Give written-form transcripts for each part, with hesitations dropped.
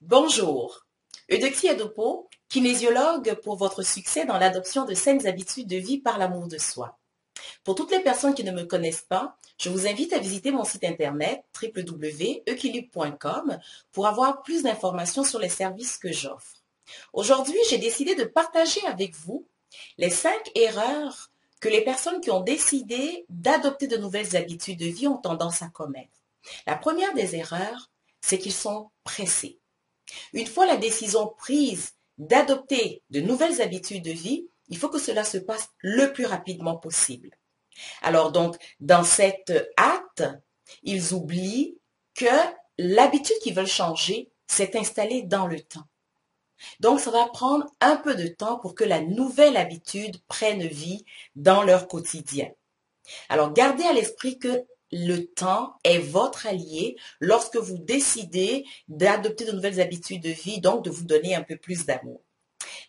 Bonjour, Eudoxie Adopo, kinésiologue pour votre succès dans l'adoption de saines habitudes de vie par l'amour de soi. Pour toutes les personnes qui ne me connaissent pas, je vous invite à visiter mon site internet www.equilibre.com pour avoir plus d'informations sur les services que j'offre. Aujourd'hui, j'ai décidé de partager avec vous les 5 erreurs que les personnes qui ont décidé d'adopter de nouvelles habitudes de vie ont tendance à commettre. La première des erreurs, c'est qu'ils sont pressés. Une fois la décision prise d'adopter de nouvelles habitudes de vie, il faut que cela se passe le plus rapidement possible. Alors donc, dans cette hâte, ils oublient que l'habitude qu'ils veulent changer s'est installée dans le temps. Donc, ça va prendre un peu de temps pour que la nouvelle habitude prenne vie dans leur quotidien. Alors, gardez à l'esprit que le temps est votre allié lorsque vous décidez d'adopter de nouvelles habitudes de vie, donc de vous donner un peu plus d'amour.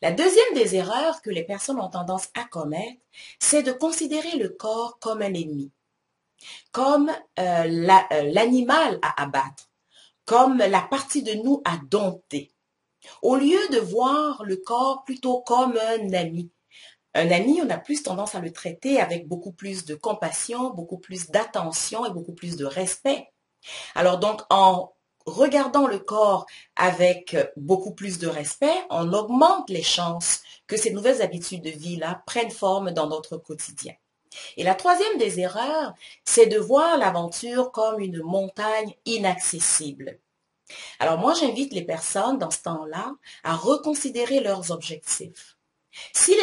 La deuxième des erreurs que les personnes ont tendance à commettre, c'est de considérer le corps comme un ennemi, comme l'animal à abattre, comme la partie de nous à dompter, au lieu de voir le corps plutôt comme un ami. Un ami, on a plus tendance à le traiter avec beaucoup plus de compassion, beaucoup plus d'attention et beaucoup plus de respect. Alors donc, en regardant le corps avec beaucoup plus de respect, on augmente les chances que ces nouvelles habitudes de vie-là prennent forme dans notre quotidien. Et la troisième des erreurs, c'est de voir l'aventure comme une montagne inaccessible. Alors moi, j'invite les personnes dans ce temps-là à reconsidérer leurs objectifs. Si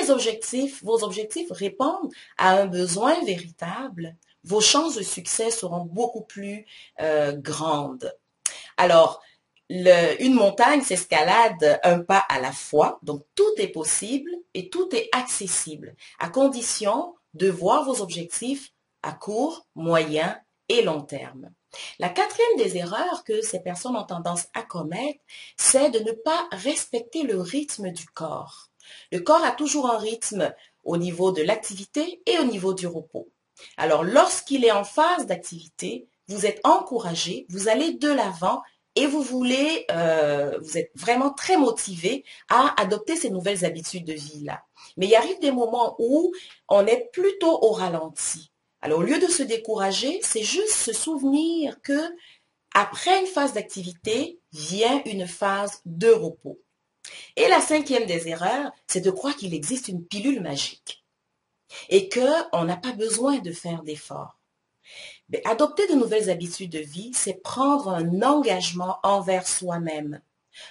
vos objectifs répondent à un besoin véritable, vos chances de succès seront beaucoup plus grandes. Alors, une montagne s'escalade un pas à la fois, donc tout est possible et tout est accessible, à condition de voir vos objectifs à court, moyen et long terme. La quatrième des erreurs que ces personnes ont tendance à commettre, c'est de ne pas respecter le rythme du corps. Le corps a toujours un rythme au niveau de l'activité et au niveau du repos. Alors, lorsqu'il est en phase d'activité, vous êtes encouragé, vous allez de l'avant et vous êtes vraiment très motivé à adopter ces nouvelles habitudes de vie-là. Mais il arrive des moments où on est plutôt au ralenti. Alors, au lieu de se décourager, c'est juste se souvenir que après une phase d'activité vient une phase de repos. Et la cinquième des erreurs, c'est de croire qu'il existe une pilule magique et qu'on n'a pas besoin de faire d'efforts. Mais adopter de nouvelles habitudes de vie, c'est prendre un engagement envers soi-même.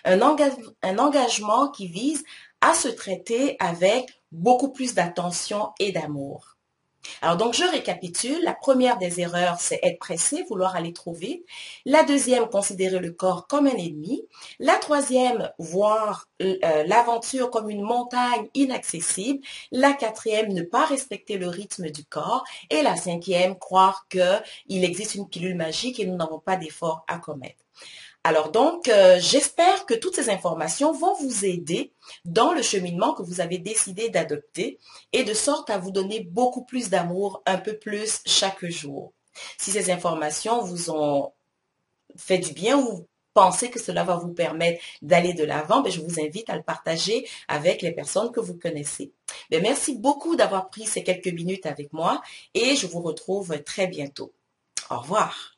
Un engagement qui vise à se traiter avec beaucoup plus d'attention et d'amour. Alors donc je récapitule, la première des erreurs c'est être pressé, vouloir aller trop vite. La deuxième, considérer le corps comme un ennemi. La troisième, voir l'aventure comme une montagne inaccessible. La quatrième, ne pas respecter le rythme du corps. Et la cinquième, croire qu'il existe une pilule magique et nous n'avons pas d'effort à commettre. Alors donc, j'espère que toutes ces informations vont vous aider dans le cheminement que vous avez décidé d'adopter et de sorte à vous donner beaucoup plus d'amour, un peu plus chaque jour. Si ces informations vous ont fait du bien ou vous pensez que cela va vous permettre d'aller de l'avant, je vous invite à le partager avec les personnes que vous connaissez. Merci beaucoup d'avoir pris ces quelques minutes avec moi et je vous retrouve très bientôt. Au revoir.